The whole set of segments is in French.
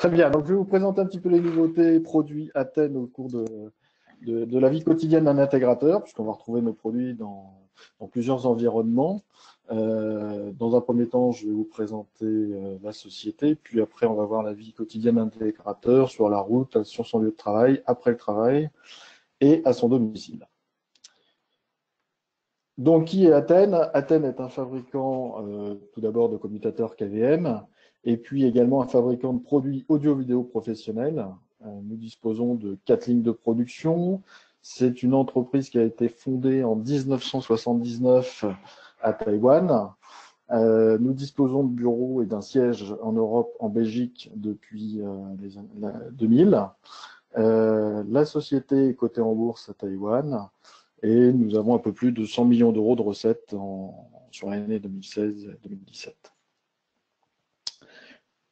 Très bien, donc je vais vous présenter un petit peu les nouveautés produits Athènes au cours de la vie quotidienne d'un intégrateur, puisqu'on va retrouver nos produits dans plusieurs environnements. Dans un premier temps, je vais vous présenter la société, puis après on va voir la vie quotidienne d'un intégrateur sur la route, sur son lieu de travail, après le travail et à son domicile. Donc, qui est Athènes? Athènes est un fabricant tout d'abord de commutateurs KVM et puis également un fabricant de produits audio-vidéo professionnels. Nous disposons de 4 lignes de production. C'est une entreprise qui a été fondée en 1979 à Taïwan. Nous disposons de bureaux et d'un siège en Europe, en Belgique, depuis les années 2000. La société est cotée en bourse à Taïwan. Et nous avons un peu plus de 100 millions d'euros de recettes sur l'année 2016-2017.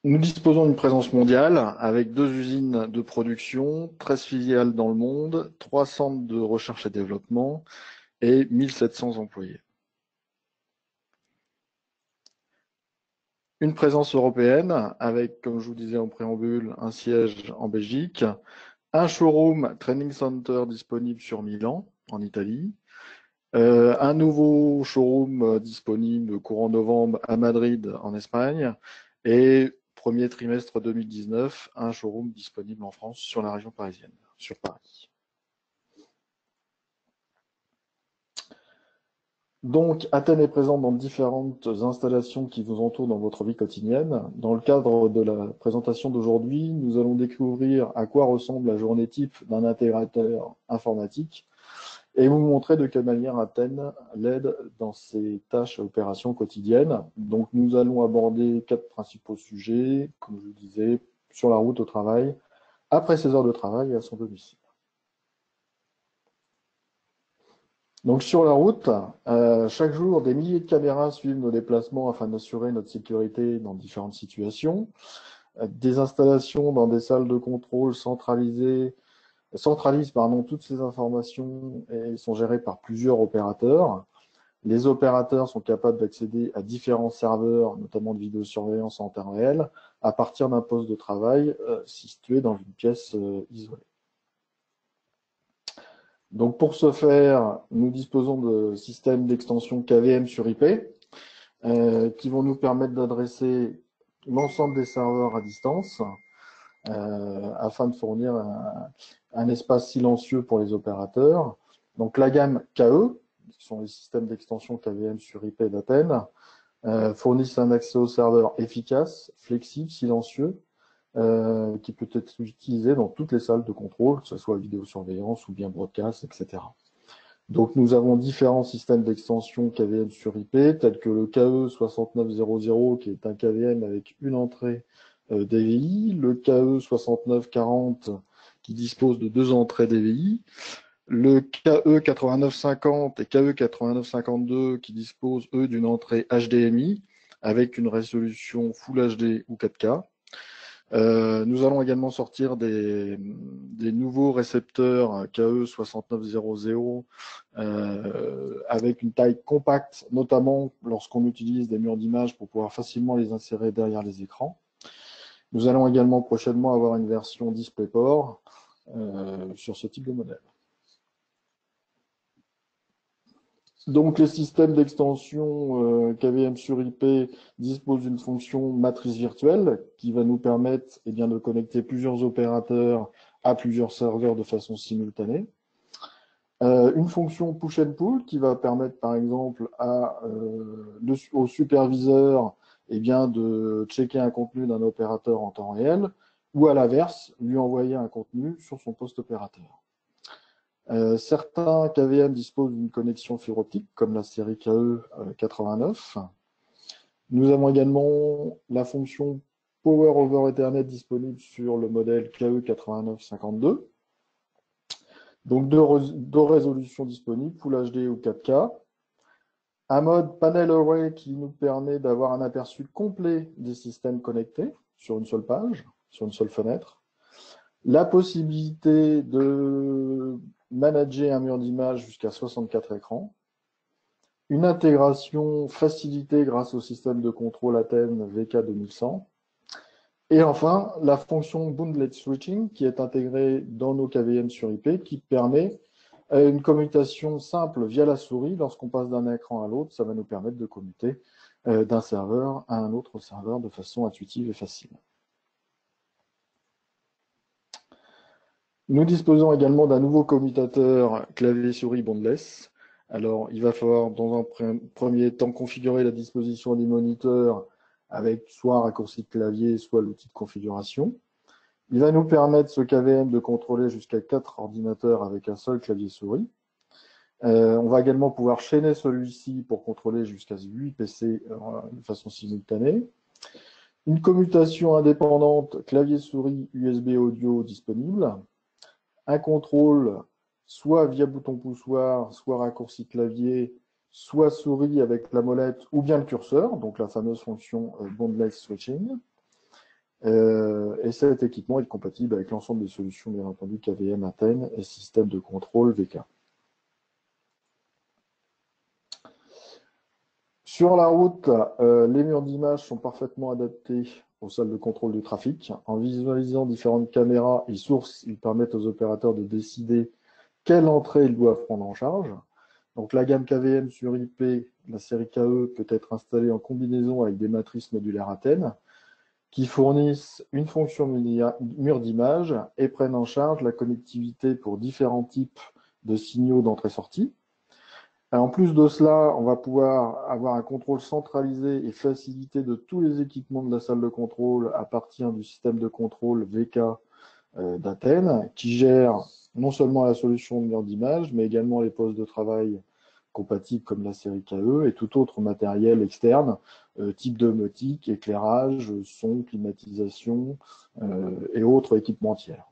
Nous disposons d'une présence mondiale avec 2 usines de production, 13 filiales dans le monde, 3 centres de recherche et développement et 1700 employés. Une présence européenne avec, comme je vous disais en préambule, un siège en Belgique, un showroom Training Center disponible sur Milan, en Italie, un nouveau showroom disponible courant novembre à Madrid, en Espagne, et premier trimestre 2019, un showroom disponible en France sur la région parisienne, sur Paris. Donc, Athènes est présente dans différentes installations qui vous entourent dans votre vie quotidienne. Dans le cadre de la présentation d'aujourd'hui, nous allons découvrir à quoi ressemble la journée type d'un intégrateur informatique et vous montrer de quelle manière Athènes l'aide dans ses tâches et opérations quotidiennes. Donc, nous allons aborder 4 principaux sujets, comme je vous disais, sur la route au travail, après ses heures de travail et à son domicile. Donc, sur la route, chaque jour, des milliers de caméras suivent nos déplacements afin d'assurer notre sécurité dans différentes situations. Des installations dans des salles de contrôle centralisent toutes ces informations et sont gérées par plusieurs opérateurs. Les opérateurs sont capables d'accéder à différents serveurs, notamment de vidéosurveillance en temps réel, à partir d'un poste de travail situé dans une pièce isolée. Donc pour ce faire, nous disposons de systèmes d'extension KVM sur IP qui vont nous permettre d'adresser l'ensemble des serveurs à distance afin de fournir un espace silencieux pour les opérateurs. Donc la gamme KE, qui sont les systèmes d'extension KVM sur IP d'Athènes, fournissent un accès au serveur efficace, flexible, silencieux, qui peut être utilisé dans toutes les salles de contrôle, que ce soit vidéosurveillance ou bien broadcast, etc. Donc nous avons différents systèmes d'extension KVM sur IP, tels que le KE 6900, qui est un KVM avec une entrée DVI, le KE 6940, qui dispose de 2 entrées DVI, le KE 8950 et KE 8952 qui disposent, eux, d'une entrée HDMI avec une résolution Full HD ou 4K. Nous allons également sortir des nouveaux récepteurs KE 6900 avec une taille compacte, notamment lorsqu'on utilise des murs d'image pour pouvoir facilement les insérer derrière les écrans. Nous allons également prochainement avoir une version DisplayPort sur ce type de modèle. Donc, les systèmes d'extension KVM sur IP disposent d'une fonction matrice virtuelle qui va nous permettre de connecter plusieurs opérateurs à plusieurs serveurs de façon simultanée. Une fonction push and pull qui va permettre, par exemple, au superviseur de checker un contenu d'un opérateur en temps réel ou à l'inverse, lui envoyer un contenu sur son poste opérateur. Certains KVM disposent d'une connexion fibre optique, comme la série KE 89. Nous avons également la fonction Power over Ethernet disponible sur le modèle KE 8952. Donc deux résolutions disponibles, Full HD ou 4K. Un mode Panel Array qui nous permet d'avoir un aperçu complet des systèmes connectés sur une seule page, sur une seule fenêtre. La possibilité de manager un mur d'image jusqu'à 64 écrans. Une intégration facilitée grâce au système de contrôle Athènes VK2100. Et enfin, la fonction Boundlet Switching qui est intégrée dans nos KVM sur IP qui permet une commutation simple via la souris. Lorsqu'on passe d'un écran à l'autre, ça va nous permettre de commuter d'un serveur à un autre serveur de façon intuitive et facile. Nous disposons également d'un nouveau commutateur clavier-souris bondless. Alors, il va falloir dans un premier temps configurer la disposition du moniteur avec soit un raccourci de clavier, soit l'outil de configuration. Il va nous permettre, ce KVM, de contrôler jusqu'à 4 ordinateurs avec un seul clavier-souris. On va également pouvoir chaîner celui-ci pour contrôler jusqu'à 8 PC de façon simultanée. Une commutation indépendante clavier-souris USB audio disponible. Un contrôle soit via bouton poussoir, soit raccourci clavier, soit souris avec la molette ou bien le curseur, donc la fameuse fonction Boundless Switching. Et cet équipement est compatible avec l'ensemble des solutions, bien entendu, KVM Athènes et système de contrôle VK. Sur la route, les murs d'image sont parfaitement adaptés aux salles de contrôle du trafic. En visualisant différentes caméras et sources, ils permettent aux opérateurs de décider quelle entrée ils doivent prendre en charge. Donc la gamme KVM sur IP, la série KE, peut être installée en combinaison avec des matrices modulaires Athènes qui fournissent une fonction mur d'image et prennent en charge la connectivité pour différents types de signaux d'entrée-sortie. En plus de cela, on va pouvoir avoir un contrôle centralisé et facilité de tous les équipements de la salle de contrôle à partir du système de contrôle VK d'Athènes, qui gère non seulement la solution de mur d'image, mais également les postes de travail compatibles comme la série KE et tout autre matériel externe, type domotique, éclairage, son, climatisation et autres équipements tiers.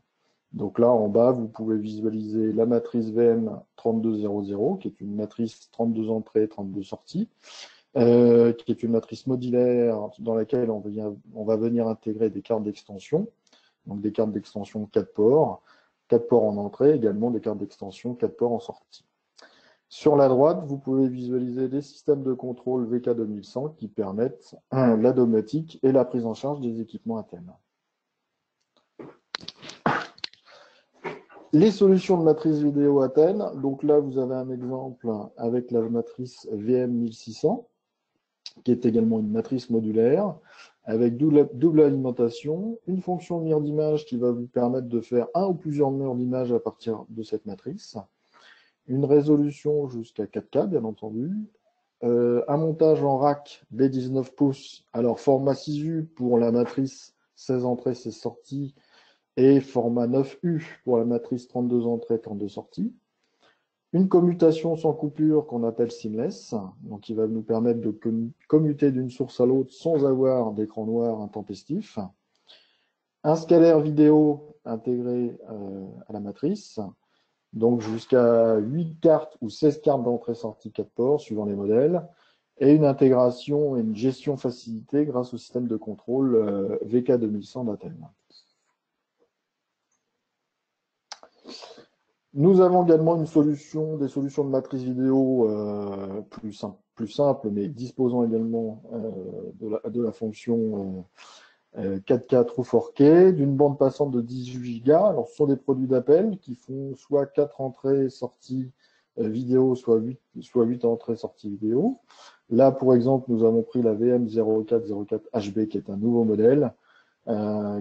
Donc là, en bas, vous pouvez visualiser la matrice VM3200, qui est une matrice 32 entrées, 32 sorties, qui est une matrice modulaire dans laquelle on va venir intégrer des cartes d'extension, donc des cartes d'extension 4 ports en entrée, également des cartes d'extension 4 ports en sortie. Sur la droite, vous pouvez visualiser les systèmes de contrôle VK2100 qui permettent la domotique et la prise en charge des équipements Athènes. Les solutions de matrice vidéo Athènes, donc là vous avez un exemple avec la matrice VM1600, qui est également une matrice modulaire, avec double alimentation, une fonction mur d'image qui va vous permettre de faire un ou plusieurs murs d'image à partir de cette matrice, une résolution jusqu'à 4K bien entendu, un montage en rack B19 pouces, alors format 6U pour la matrice 16 entrées, 16 sorties, et format 9U pour la matrice 32 entrées, 32 sorties. Une commutation sans coupure qu'on appelle seamless, donc qui va nous permettre de commuter d'une source à l'autre sans avoir d'écran noir intempestif. Un scalaire vidéo intégré à la matrice, donc jusqu'à 8 cartes ou 16 cartes d'entrée-sortie 4 ports, suivant les modèles, et une intégration et une gestion facilitée grâce au système de contrôle VK2100 d'Athènes. Nous avons également des solutions de matrice vidéo plus simple, mais disposant également de la fonction 4K True 4K, d'une bande passante de 18 Go. Alors, ce sont des produits d'appel qui font soit 4 entrées sorties vidéo, soit 8 entrées sorties vidéo. Là, pour exemple, nous avons pris la VM0404HB, qui est un nouveau modèle,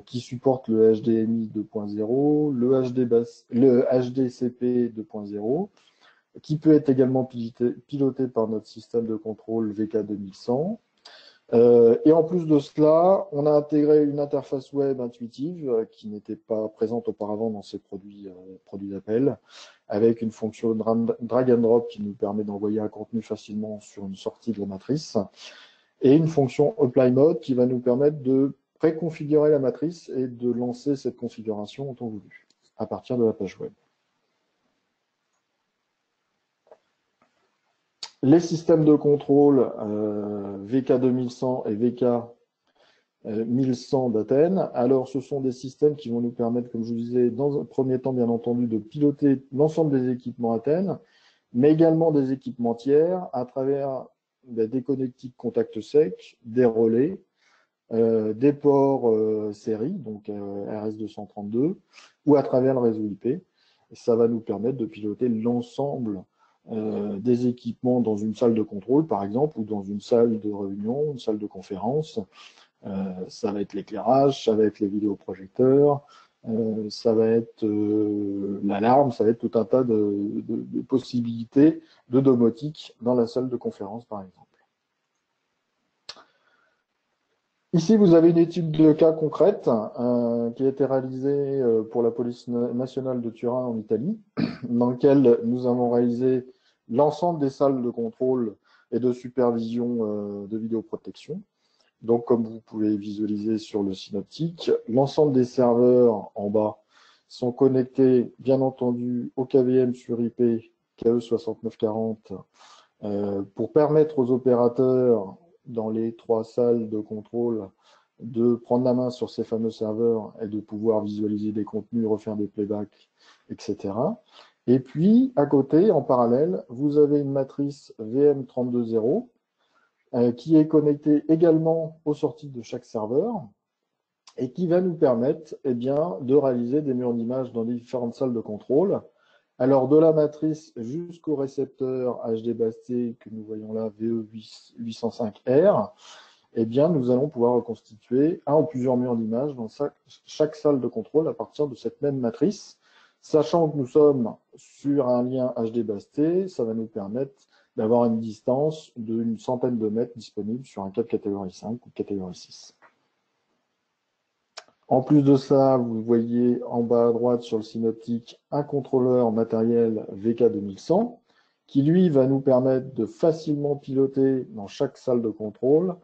qui supporte le HDMI 2.0, le HDCP 2.0, qui peut être également piloté par notre système de contrôle VK2100. Et en plus de cela, on a intégré une interface web intuitive qui n'était pas présente auparavant dans ces produits d'appel, avec une fonction drag and drop qui nous permet d'envoyer un contenu facilement sur une sortie de la matrice, et une fonction apply mode qui va nous permettre de préconfigurer la matrice et de lancer cette configuration en temps voulu à partir de la page web. Les systèmes de contrôle VK2100 et VK1100 d'Athènes, alors ce sont des systèmes qui vont nous permettre, comme je vous disais, dans un premier temps, bien entendu, de piloter l'ensemble des équipements Athènes, mais également des équipements tiers à travers des connectiques contact sec, des relais, des ports série, donc RS232, ou à travers le réseau IP. Et ça va nous permettre de piloter l'ensemble des équipements dans une salle de contrôle, par exemple, ou dans une salle de réunion, une salle de conférence. Ça va être l'éclairage, ça va être les vidéoprojecteurs, ça va être l'alarme, ça va être tout un tas de possibilités de domotique dans la salle de conférence, par exemple. Ici, vous avez une étude de cas concrète qui a été réalisée pour la police nationale de Turin en Italie, dans laquelle nous avons réalisé l'ensemble des salles de contrôle et de supervision de vidéoprotection. Donc, comme vous pouvez visualiser sur le synoptique, l'ensemble des serveurs en bas sont connectés, bien entendu, au KVM sur IP KE6940 pour permettre aux opérateurs dans les 3 salles de contrôle de prendre la main sur ces fameux serveurs et de pouvoir visualiser des contenus, refaire des playbacks, etc. Et puis, à côté, en parallèle, vous avez une matrice VM320 qui est connectée également aux sorties de chaque serveur et qui va nous permettre de réaliser des murs d'images dans les différentes salles de contrôle. Alors, de la matrice jusqu'au récepteur HD Basté que nous voyons là, VE805R, nous allons pouvoir reconstituer un ou plusieurs murs d'images dans chaque salle de contrôle à partir de cette même matrice. Sachant que nous sommes sur un lien HD Basté, ça va nous permettre d'avoir une distance d'une centaine de mètres disponible sur un câble catégorie 5 ou catégorie 6. En plus de ça, vous voyez en bas à droite sur le synoptique un contrôleur matériel VK2100 qui, lui, va nous permettre de facilement piloter dans chaque salle de contrôle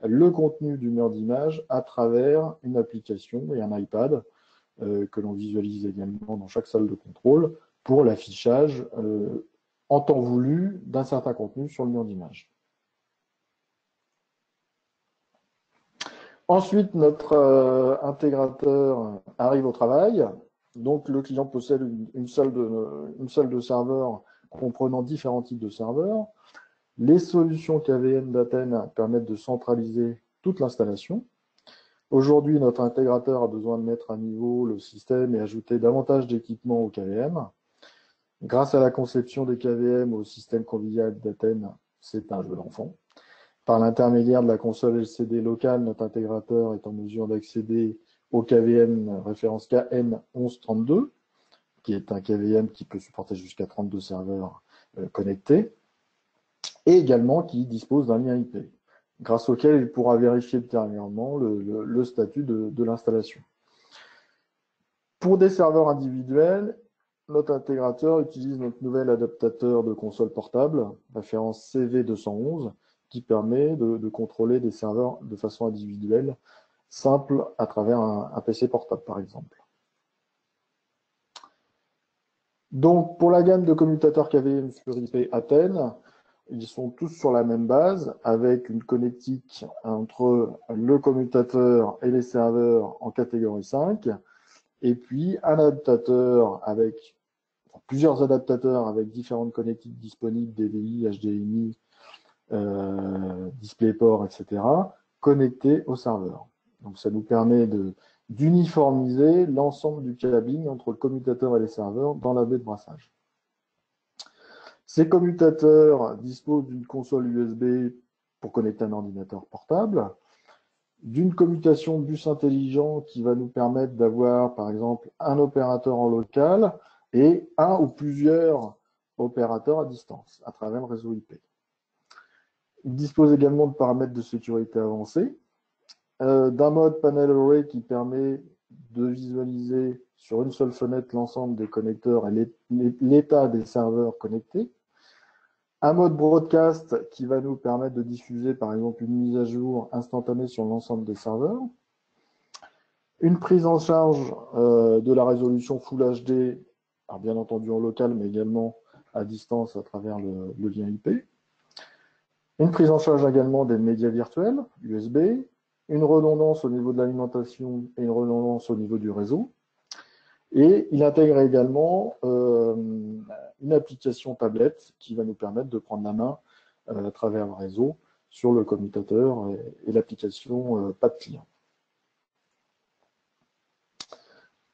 le contenu du mur d'image à travers une application et un iPad que l'on visualise également dans chaque salle de contrôle pour l'affichage en temps voulu d'un certain contenu sur le mur d'image. Ensuite, notre intégrateur arrive au travail. Donc, le client possède une salle de serveurs comprenant différents types de serveurs. Les solutions KVM d'Athènes permettent de centraliser toute l'installation. Aujourd'hui, notre intégrateur a besoin de mettre à niveau le système et ajouter davantage d'équipements au KVM. Grâce à la conception des KVM au système convivial d'Athènes, c'est un jeu d'enfant. Par l'intermédiaire de la console LCD locale, notre intégrateur est en mesure d'accéder au KVM référence KN1132, qui est un KVM qui peut supporter jusqu'à 32 serveurs connectés, et également qui dispose d'un lien IP, grâce auquel il pourra vérifier ultérieurement le statut de l'installation. Pour des serveurs individuels, notre intégrateur utilise notre nouvel adaptateur de console portable, référence CV211, qui permet de contrôler des serveurs de façon individuelle, simple à travers un PC portable, par exemple. Donc, pour la gamme de commutateurs KVM sur IP Athènes, ils sont tous sur la même base, avec une connectique entre le commutateur et les serveurs en catégorie 5, et puis un adaptateur avec plusieurs adaptateurs avec différentes connectiques disponibles, DVI, HDMI, DisplayPort, etc., connectés au serveur. Donc ça nous permet d'uniformiser l'ensemble du cabling entre le commutateur et les serveurs dans la baie de brassage. Ces commutateurs disposent d'une console USB pour connecter un ordinateur portable, d'une commutation bus intelligent qui va nous permettre d'avoir, par exemple, un opérateur en local et un ou plusieurs opérateurs à distance à travers le réseau IP. Il dispose également de paramètres de sécurité avancés, d'un mode panel array qui permet de visualiser sur une seule fenêtre l'ensemble des connecteurs et l'état des serveurs connectés, un mode broadcast qui va nous permettre de diffuser par exemple une mise à jour instantanée sur l'ensemble des serveurs, une prise en charge de la résolution Full HD, alors bien entendu en local mais également à distance à travers le lien IP, une prise en charge également des médias virtuels USB, une redondance au niveau de l'alimentation et une redondance au niveau du réseau. Et il intègre également une application tablette qui va nous permettre de prendre la main à travers le réseau sur le commutateur et l'application pas de client.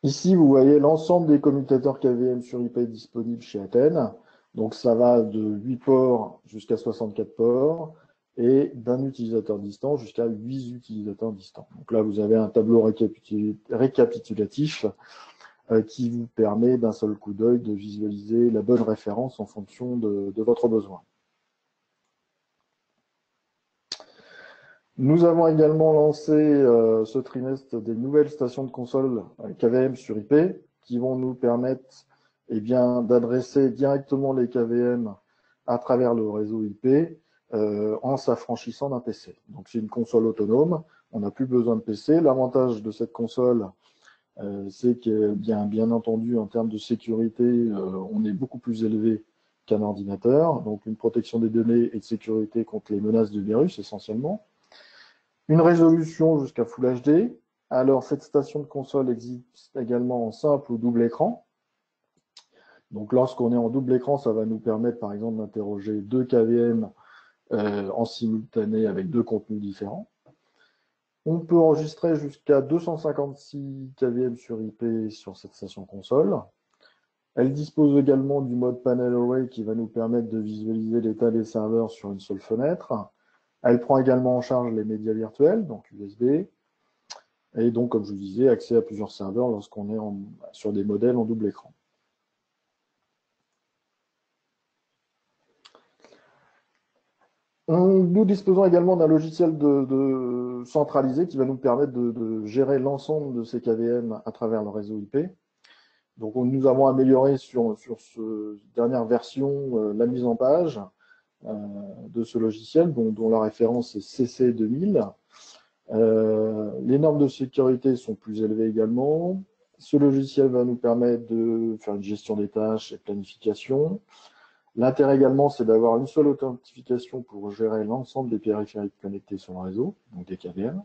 Ici, vous voyez l'ensemble des commutateurs KVM sur IP disponibles chez Athènes. Donc, ça va de 8 ports jusqu'à 64 ports et d'un utilisateur distant jusqu'à 8 utilisateurs distants. Donc là, vous avez un tableau récapitulatif qui vous permet d'un seul coup d'œil de visualiser la bonne référence en fonction de votre besoin. Nous avons également lancé ce trimestre des nouvelles stations de console KVM sur IP qui vont nous permettre d'adresser directement les KVM à travers le réseau IP en s'affranchissant d'un PC. Donc c'est une console autonome, on n'a plus besoin de PC. L'avantage de cette console, c'est que bien entendu en termes de sécurité, on est beaucoup plus élevé qu'un ordinateur, donc une protection des données et de sécurité contre les menaces de virus essentiellement. Une résolution jusqu'à Full HD. Alors, cette station de console existe également en simple ou double écran. Donc, lorsqu'on est en double écran, ça va nous permettre, par exemple, d'interroger 2 KVM en simultané avec 2 contenus différents. On peut enregistrer jusqu'à 256 KVM sur IP sur cette station console. Elle dispose également du mode Panel Array qui va nous permettre de visualiser l'état des serveurs sur une seule fenêtre. Elle prend également en charge les médias virtuels, donc USB, et donc, comme je vous disais, accès à plusieurs serveurs lorsqu'on est sur des modèles en double écran. Nous disposons également d'un logiciel centralisé qui va nous permettre de gérer l'ensemble de ces KVM à travers le réseau IP. Donc, nous avons amélioré sur cette dernière version la mise en page de ce logiciel, dont la référence est CC 2000. Les normes de sécurité sont plus élevées également. Ce logiciel va nous permettre de faire une gestion des tâches et planification. L'intérêt également, c'est d'avoir une seule authentification pour gérer l'ensemble des périphériques connectés sur le réseau, donc des KVM.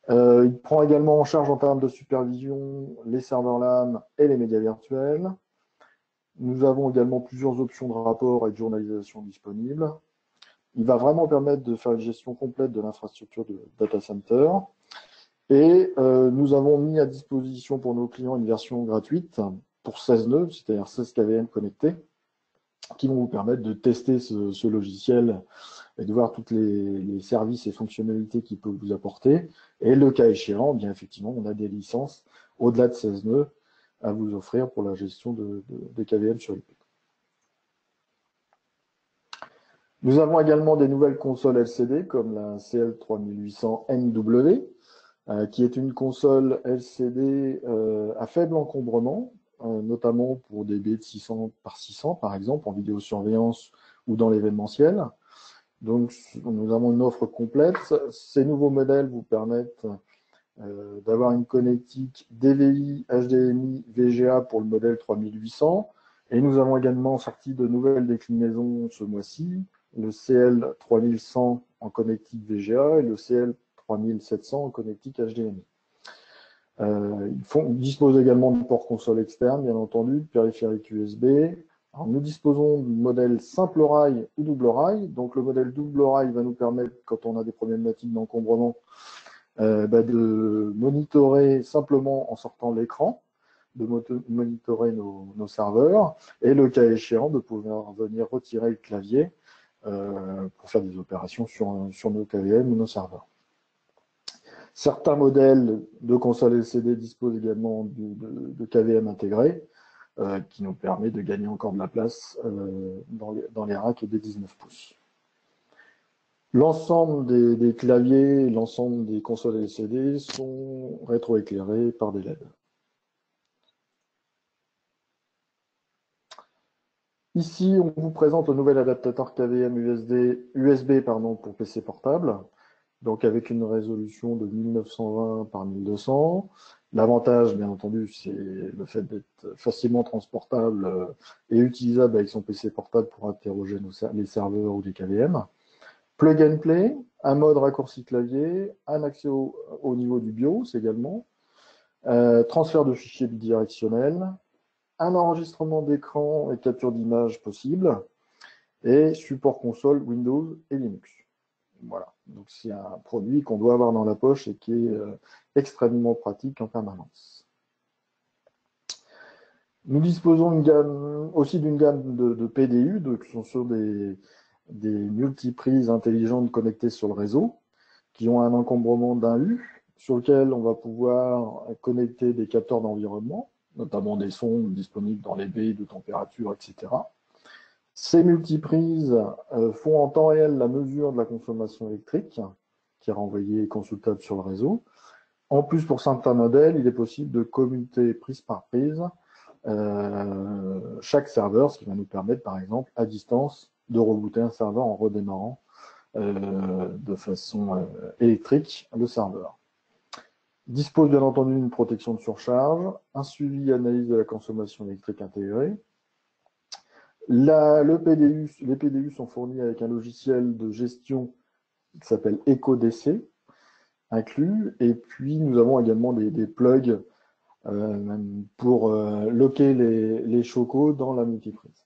Il prend également en charge en termes de supervision les serveurs LAN et les médias virtuels. Nous avons également plusieurs options de rapport et de journalisation disponibles. Il va vraiment permettre de faire une gestion complète de l'infrastructure de data center. Et nous avons mis à disposition pour nos clients une version gratuite pour 16 nœuds, c'est-à-dire 16 KVM connectés, qui vont vous permettre de tester ce logiciel et de voir tous les services et fonctionnalités qu'il peut vous apporter. Et le cas échéant, bien effectivement, on a des licences au-delà de 16 nœuds à vous offrir pour la gestion des KVM sur IP. Nous avons également des nouvelles consoles LCD comme la CL3800NW, qui est une console LCD à faible encombrement, notamment pour des baies de 600 par 600 par exemple en vidéosurveillance ou dans l'événementiel. Donc nous avons une offre complète. Ces nouveaux modèles vous permettent d'avoir une connectique DVI, HDMI, VGA pour le modèle 3800. Et nous avons également sorti de nouvelles déclinaisons ce mois-ci, le CL3100 en connectique VGA et le CL3700 en connectique HDMI. Ils disposent également de ports console externes, bien entendu, de périphériques USB. Alors, nous disposons de modèles simple rail ou double rail. Donc le modèle double rail va nous permettre, quand on a des problématiques d'encombrement, de monitorer simplement en sortant l'écran, de monitorer nos serveurs, et le cas échéant, de pouvoir venir retirer le clavier pour faire des opérations sur nos KVM ou nos serveurs. Certains modèles de consoles LCD disposent également de KVM intégrés, qui nous permet de gagner encore de la place dans les racks des 19 pouces. L'ensemble des claviers, l'ensemble des consoles LCD sont rétroéclairés par des LED. Ici, on vous présente le nouvel adaptateur KVM USB pour PC portable, donc avec une résolution de 1920 par 1200. L'avantage, bien entendu, c'est le fait d'être facilement transportable et utilisable avec son PC portable pour interroger les serveurs ou les KVM. Plug and play, un mode raccourci clavier, un accès au niveau du BIOS également, transfert de fichiers bidirectionnels, un enregistrement d'écran et capture d'image possible, et support console Windows et Linux. Voilà, donc c'est un produit qu'on doit avoir dans la poche et qui est extrêmement pratique en permanence. Nous disposons aussi d'une gamme de PDU, qui sont sur des multiprises intelligentes connectées sur le réseau, qui ont un encombrement d'un U, sur lequel on va pouvoir connecter des capteurs d'environnement, notamment des sondes disponibles dans les baies de température, etc. Ces multiprises font en temps réel la mesure de la consommation électrique, qui est renvoyée et consultable sur le réseau. En plus, pour certains modèles, il est possible de commuter prise par prise chaque serveur, ce qui va nous permettre, par exemple, à distance, de rebooter un serveur en redémarrant de façon électrique le serveur. Dispose bien entendu d'une protection de surcharge, un suivi et analyse de la consommation électrique intégrée. Les PDU sont fournis avec un logiciel de gestion qui s'appelle EcoDC inclus, et puis nous avons également des plugs pour loquer les chocos dans la multiprise.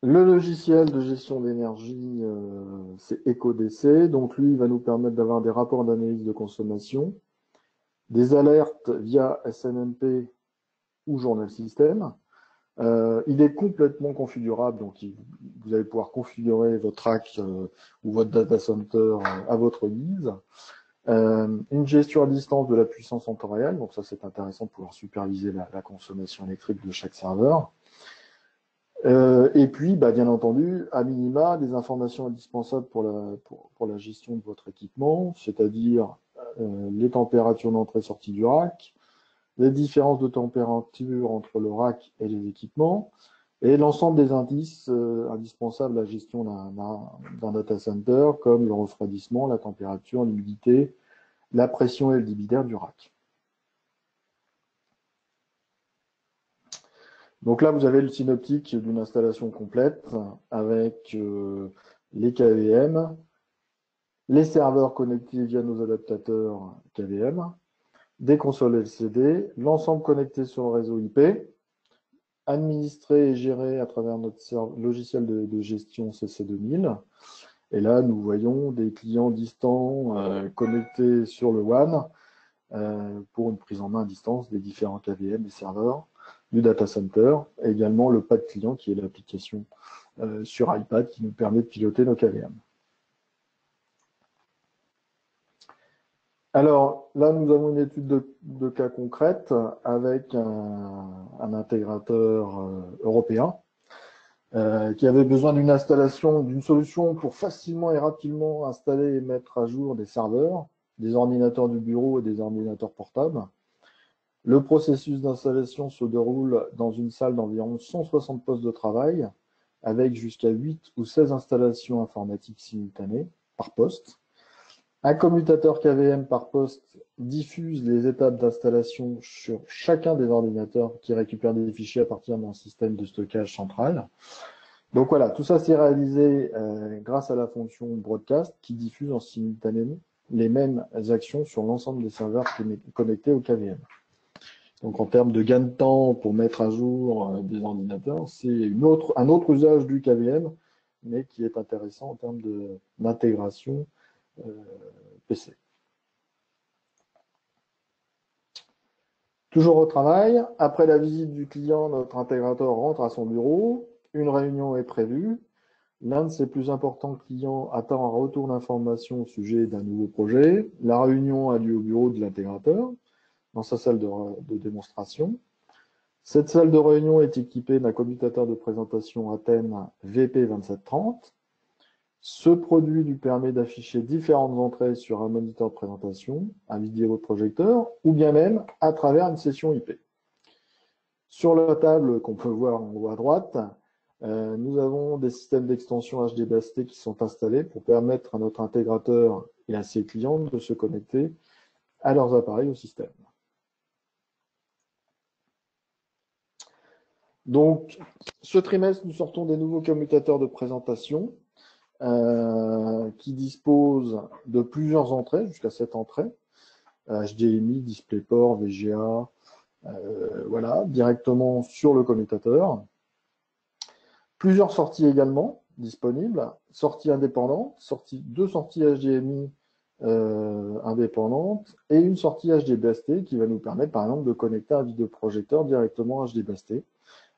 Le logiciel de gestion d'énergie, c'est EcoDC. Donc lui, il va nous permettre d'avoir des rapports d'analyse de consommation, des alertes via SNMP ou Journal System. Il est complètement configurable, donc vous allez pouvoir configurer votre rack ou votre data center à votre guise. Une gestion à distance de la puissance en temps réel, donc ça c'est intéressant de pouvoir superviser la consommation électrique de chaque serveur. Et puis, bien entendu, à minima, des informations indispensables pour la gestion de votre équipement, c'est-à-dire les températures d'entrée-sortie du rack, les différences de température entre le rack et les équipements, et l'ensemble des indices indispensables à la gestion d'un data center, comme le refroidissement, la température, l'humidité, la pression et le débit d'air du rack. Donc là, vous avez le synoptique d'une installation complète avec les KVM, les serveurs connectés via nos adaptateurs KVM, des consoles LCD, l'ensemble connecté sur le réseau IP, administré et géré à travers notre logiciel de gestion CC2000. Et là, nous voyons des clients distants connectés sur le WAN pour une prise en main à distance des différents KVM des serveurs du data center, et également le pad client qui est l'application sur iPad qui nous permet de piloter nos KVM. Alors là, nous avons une étude de cas concrète avec un intégrateur européen qui avait besoin d'une installation, d'une solution pour facilement et rapidement installer et mettre à jour des serveurs, des ordinateurs du bureau et des ordinateurs portables. Le processus d'installation se déroule dans une salle d'environ 160 postes de travail, avec jusqu'à 8 ou 16 installations informatiques simultanées par poste. Un commutateur KVM par poste diffuse les étapes d'installation sur chacun des ordinateurs qui récupèrent des fichiers à partir d'un système de stockage central. Donc voilà, tout ça c'est réalisé grâce à la fonction broadcast qui diffuse en simultané les mêmes actions sur l'ensemble des serveurs connectés au KVM. Donc en termes de gain de temps pour mettre à jour des ordinateurs, c'est un autre usage du KVM, mais qui est intéressant en termes d'intégration PC. Toujours au travail, après la visite du client, notre intégrateur rentre à son bureau, une réunion est prévue. L'un de ses plus importants clients attend un retour d'information au sujet d'un nouveau projet. La réunion a lieu au bureau de l'intégrateur, dans sa salle de démonstration. Cette salle de réunion est équipée d'un commutateur de présentation Athènes VP2730. Ce produit lui permet d'afficher différentes entrées sur un moniteur de présentation, un vidéoprojecteur, ou bien même à travers une session IP. Sur la table qu'on peut voir en haut à droite, nous avons des systèmes d'extension HDBaseT qui sont installés pour permettre à notre intégrateur et à ses clients de se connecter à leurs appareils au système. Donc, ce trimestre, nous sortons des nouveaux commutateurs de présentation qui disposent de plusieurs entrées, jusqu'à 7 entrées, HDMI, DisplayPort, VGA, voilà, directement sur le commutateur. Plusieurs sorties également disponibles, sorties indépendantes, deux sorties HDMI indépendantes et une sortie HDBaseT qui va nous permettre par exemple de connecter un vidéoprojecteur directement HDBaseT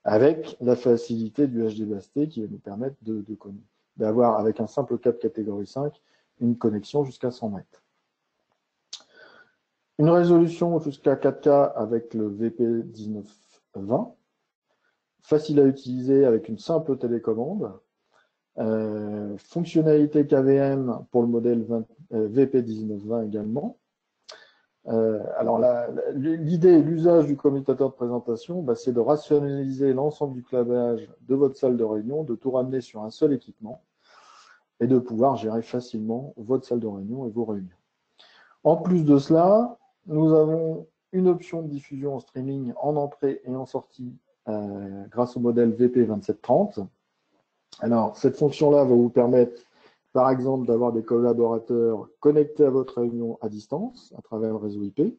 avec la facilité du HDBaseT qui va nous permettre d'avoir avec un simple câble catégorie 5 une connexion jusqu'à 100 mètres. Une résolution jusqu'à 4K avec le VP1920, facile à utiliser avec une simple télécommande. Fonctionnalité KVM pour le modèle VP1920 également. Alors l'idée et l'usage du commutateur de présentation, c'est de rationaliser l'ensemble du câblage de votre salle de réunion, de tout ramener sur un seul équipement et de pouvoir gérer facilement votre salle de réunion et vos réunions. En plus de cela, nous avons une option de diffusion en streaming en entrée et en sortie grâce au modèle VP2730. Alors, cette fonction-là va vous permettre, par exemple, d'avoir des collaborateurs connectés à votre réunion à distance, à travers le réseau IP.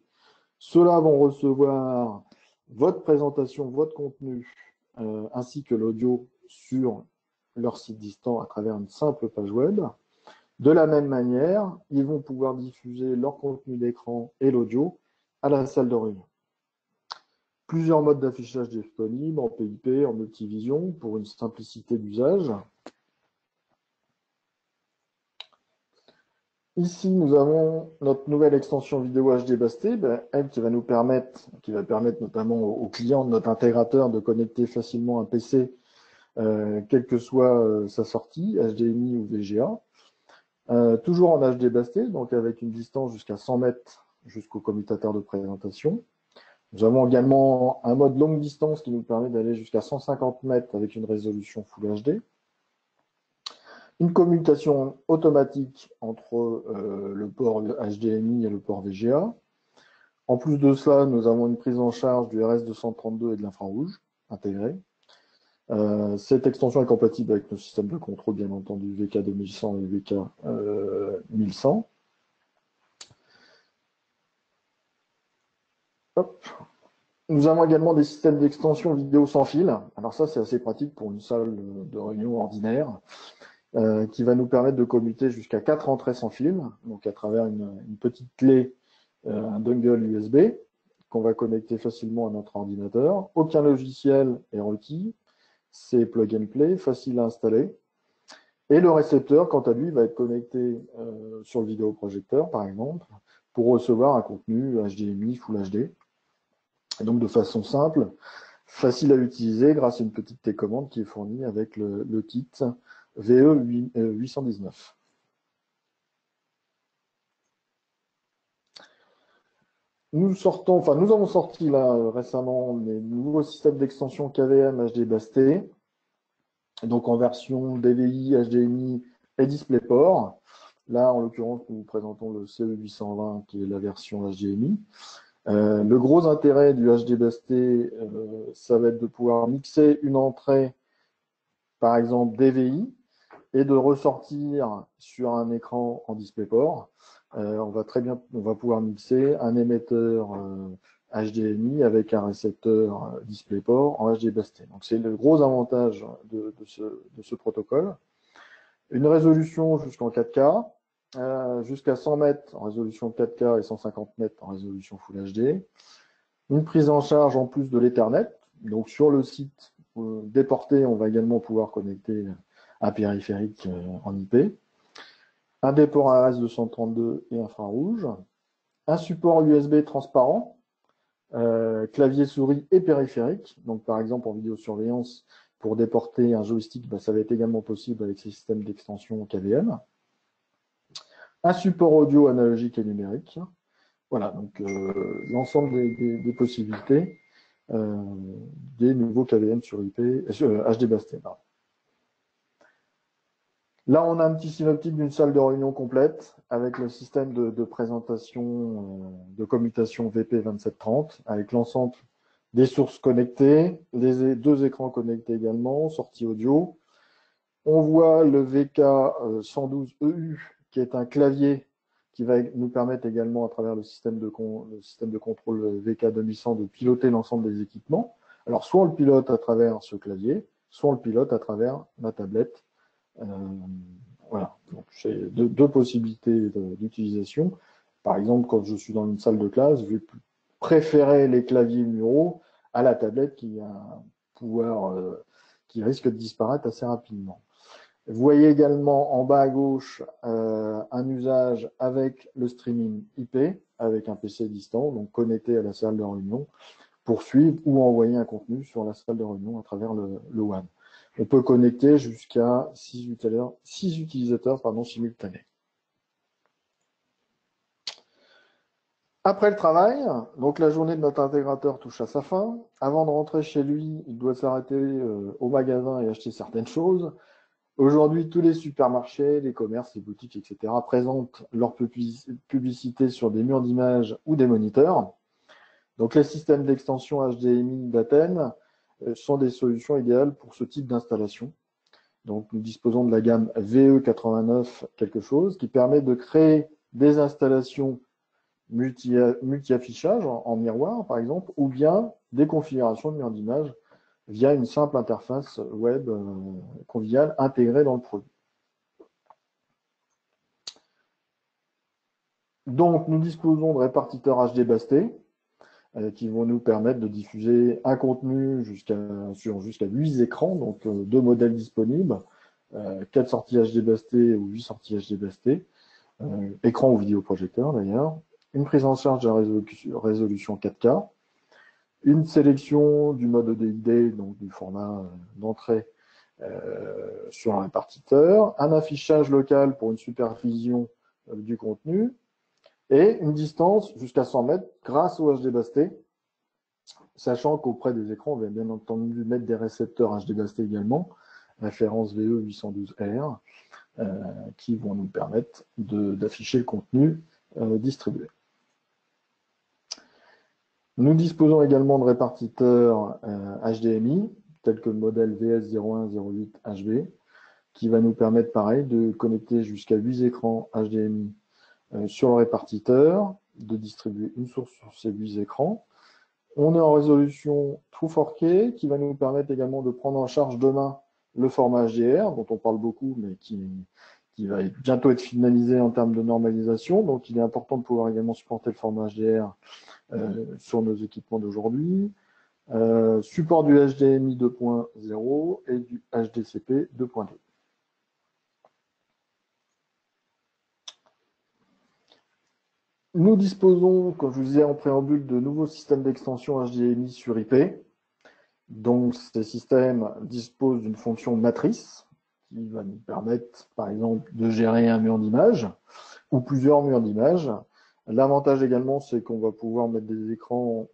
Ceux-là vont recevoir votre présentation, votre contenu, ainsi que l'audio sur leur site distant à travers une simple page web. De la même manière, ils vont pouvoir diffuser leur contenu d'écran et l'audio à la salle de réunion. Plusieurs modes d'affichage disponibles, en PIP, en multivision, pour une simplicité d'usage. Ici, nous avons notre nouvelle extension vidéo HDBaseT, elle qui va permettre notamment aux clients de notre intégrateur de connecter facilement un PC, quelle que soit sa sortie, HDMI ou VGA. Toujours en HDBaseT, donc avec une distance jusqu'à 100 mètres jusqu'au commutateur de présentation. Nous avons également un mode longue distance qui nous permet d'aller jusqu'à 150 mètres avec une résolution Full HD. Une commutation automatique entre le port HDMI et le port VGA. En plus de cela, nous avons une prise en charge du RS232 et de l'infrarouge intégré. Cette extension est compatible avec nos systèmes de contrôle, bien entendu, VK2100 et VK1100. Hop. Nous avons également des systèmes d'extension vidéo sans fil. Alors ça, c'est assez pratique pour une salle de réunion ordinaire, qui va nous permettre de commuter jusqu'à 4 entrées sans fil, donc à travers une petite clé, un dongle USB, qu'on va connecter facilement à notre ordinateur. Aucun logiciel est requis, c'est plug and play, facile à installer. Et le récepteur, quant à lui, va être connecté sur le vidéoprojecteur, par exemple, pour recevoir un contenu HDMI Full HD. Et donc de façon simple, facile à utiliser grâce à une petite télécommande qui est fournie avec le kit VE819. Nous avons sorti là récemment les nouveaux systèmes d'extension KVM HDBaseT, donc en version DVI, HDMI et DisplayPort. Là, en l'occurrence, nous vous présentons le CE820 qui est la version HDMI. Le gros intérêt du HDBaseT, ça va être de pouvoir mixer une entrée, par exemple DVI, et de ressortir sur un écran en DisplayPort. On va pouvoir mixer un émetteur HDMI avec un récepteur DisplayPort en HDBaseT. Donc c'est le gros avantage de ce protocole. Une résolution jusqu'en 4K, jusqu'à 100 mètres en résolution 4K et 150 mètres en résolution Full HD. Une prise en charge en plus de l'Ethernet. Donc sur le site déporté, on va également pouvoir connecter un périphérique en IP. Un des ports RS232 et infrarouge. Un support USB transparent, clavier souris et périphérique. Donc par exemple en vidéosurveillance, pour déporter un joystick, ça va être également possible avec ces systèmes d'extension KVM. Un support audio analogique et numérique. Voilà, donc l'ensemble des possibilités des nouveaux KVM sur IP, HDBaseT. Là, on a un petit synoptique d'une salle de réunion complète avec le système de présentation de commutation VP2730 avec l'ensemble des sources connectées, les deux écrans connectés également, sortie audio. On voit le VK112EU qui est un clavier qui va nous permettre également à travers le système de contrôle VK2100 de piloter l'ensemble des équipements. Alors, soit on le pilote à travers ce clavier, soit on le pilote à travers ma tablette. Voilà, donc j'ai deux possibilités d'utilisation. Par exemple, quand je suis dans une salle de classe, je vais préférer les claviers muraux à la tablette qui a un pouvoir qui risque de disparaître assez rapidement. Vous voyez également en bas à gauche un usage avec le streaming IP, avec un PC distant, donc connecté à la salle de réunion, pour suivre ou envoyer un contenu sur la salle de réunion à travers le WAN. On peut connecter jusqu'à 6 utilisateurs simultanés. Après le travail, donc la journée de notre intégrateur touche à sa fin. Avant de rentrer chez lui, il doit s'arrêter au magasin et acheter certaines choses. Aujourd'hui, tous les supermarchés, les commerces, les boutiques, etc. présentent leur publicité sur des murs d'images ou des moniteurs. Donc les systèmes d'extension HDMI d'Athènes sont des solutions idéales pour ce type d'installation. Donc nous disposons de la gamme VE89 quelque chose qui permet de créer des installations multi-affichage en miroir par exemple, ou bien des configurations de murs d'image via une simple interface web conviviale intégrée dans le produit. Donc nous disposons de répartiteurs HD Basté qui vont nous permettre de diffuser un contenu sur jusqu'à 8 écrans, donc 2 modèles disponibles, 4 sorties HD Basté ou 8 sorties HD Basté, écran ou vidéoprojecteur d'ailleurs, une prise en charge de la résolution 4K, une sélection du mode DID, donc du format d'entrée sur un répartiteur, un affichage local pour une supervision du contenu, et une distance jusqu'à 100 mètres grâce au HD Basté, sachant qu'auprès des écrans, on va bien entendu mettre des récepteurs HD Basté également, référence VE812R, qui vont nous permettre d'afficher le contenu distribué. Nous disposons également de répartiteurs HDMI, tels que le modèle VS0108HB, qui va nous permettre, pareil, de connecter jusqu'à 8 écrans HDMI sur le répartiteur, de distribuer une source sur ces 8 écrans. On est en résolution True 4K, qui va nous permettre également de prendre en charge demain le format HDR, dont on parle beaucoup, mais qui va bientôt être finalisé en termes de normalisation. Donc, il est important de pouvoir également supporter le format HDR sur nos équipements d'aujourd'hui. Support du HDMI 2.0 et du HDCP 2.2. Nous disposons, comme je vous disais en préambule, de nouveaux systèmes d'extension HDMI sur IP. Donc, ces systèmes disposent d'une fonction matrice qui va nous permettre, par exemple, de gérer un mur d'image ou plusieurs murs d'image. L'avantage également, c'est qu'on va pouvoir mettre des écrans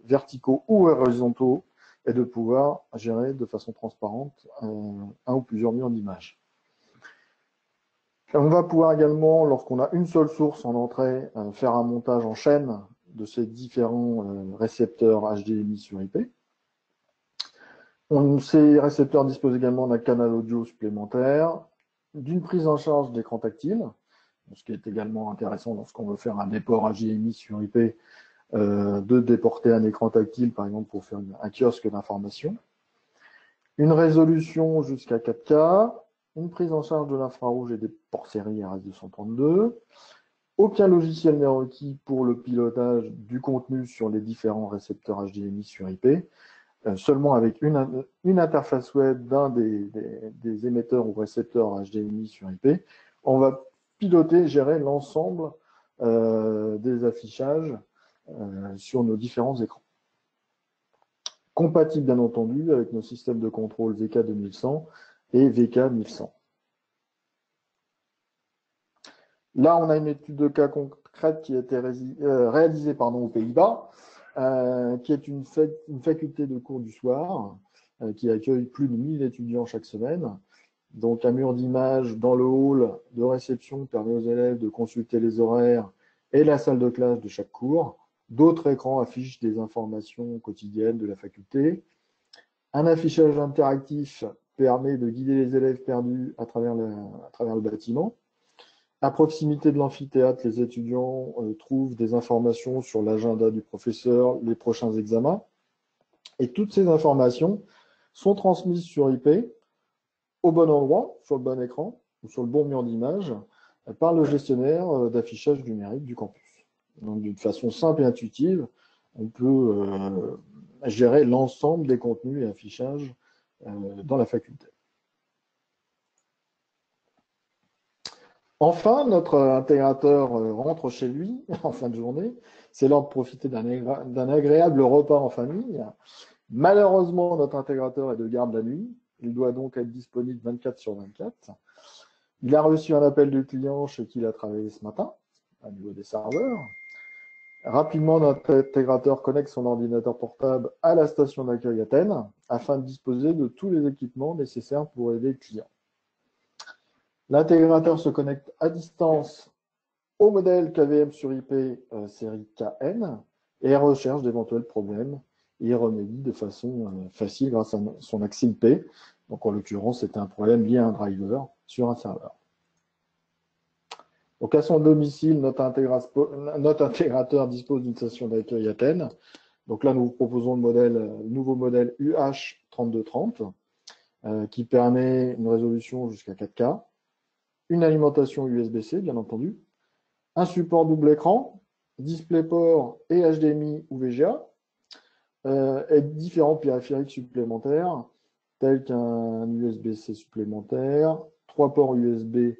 verticaux ou horizontaux et de pouvoir gérer de façon transparente un ou plusieurs murs d'image. On va pouvoir également, lorsqu'on a une seule source en entrée, faire un montage en chaîne de ces différents récepteurs HDMI sur IP. Ces récepteurs disposent également d'un canal audio supplémentaire, d'une prise en charge d'écran tactile, ce qui est également intéressant lorsqu'on veut faire un déport HDMI sur IP, de déporter un écran tactile, par exemple, pour faire un kiosque d'information. Une résolution jusqu'à 4K, une prise en charge de l'infrarouge et des ports série RS232, aucun logiciel n'est requis pour le pilotage du contenu sur les différents récepteurs HDMI sur IP, seulement avec une interface web d'un des émetteurs ou récepteurs HDMI sur IP, on va piloter et gérer l'ensemble des affichages sur nos différents écrans. Compatible bien entendu avec nos systèmes de contrôle VK2100 et VK1100. Là, on a une étude de cas concrète qui a été réalisée aux Pays-Bas, qui est une faculté de cours du soir, qui accueille plus de 1000 étudiants chaque semaine. Donc, un mur d'image dans le hall de réception permet aux élèves de consulter les horaires et la salle de classe de chaque cours. D'autres écrans affichent des informations quotidiennes de la faculté. Un affichage interactif permet de guider les élèves perdus à travers le bâtiment. À proximité de l'amphithéâtre, les étudiants trouvent des informations sur l'agenda du professeur, les prochains examens. Et toutes ces informations sont transmises sur IP au bon endroit, sur le bon écran ou sur le bon mur d'image par le gestionnaire d'affichage numérique du campus. Donc d'une façon simple et intuitive, on peut gérer l'ensemble des contenus et affichages dans la faculté. Enfin, notre intégrateur rentre chez lui en fin de journée. C'est l'heure de profiter d'un agréable repas en famille. Malheureusement, notre intégrateur est de garde la nuit. Il doit donc être disponible 24/24. Il a reçu un appel du client chez qui il a travaillé ce matin, à niveau des serveurs. Rapidement, notre intégrateur connecte son ordinateur portable à la station d'accueil Athènes afin de disposer de tous les équipements nécessaires pour aider le client. L'intégrateur se connecte à distance au modèle KVM sur IP série KN et recherche d'éventuels problèmes et y remédie de façon facile grâce à son accès IP. Donc en l'occurrence, c'était un problème lié à un driver sur un serveur. Donc à son domicile, notre intégrateur dispose d'une station d'accueil Athènes. Donc là, nous vous proposons le nouveau modèle UH3230 qui permet une résolution jusqu'à 4K, une alimentation USB-C, bien entendu, un support double écran, DisplayPort et HDMI ou VGA, et différents périphériques supplémentaires, tels qu'un USB-C supplémentaire, 3 ports USB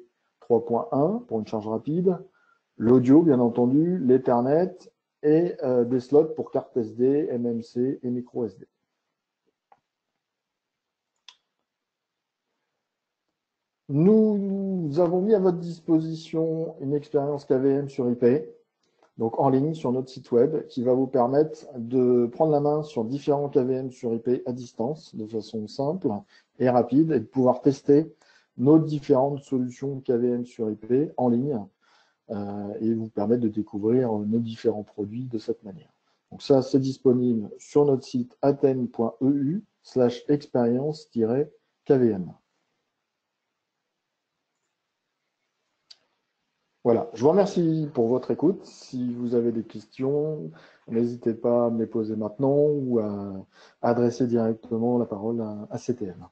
3.1 pour une charge rapide, l'audio, bien entendu, l'Ethernet et des slots pour carte SD, MMC et micro SD. Nous avons mis à votre disposition une expérience KVM sur IP, donc en ligne sur notre site web, qui va vous permettre de prendre la main sur différents KVM sur IP à distance, de façon simple et rapide, et de pouvoir tester nos différentes solutions KVM sur IP en ligne, et vous permettre de découvrir nos différents produits de cette manière. Donc ça, c'est disponible sur notre site athènes.eu/expérience-kvm. Voilà, je vous remercie pour votre écoute. Si vous avez des questions, n'hésitez pas à me les poser maintenant ou à adresser directement la parole à CTM.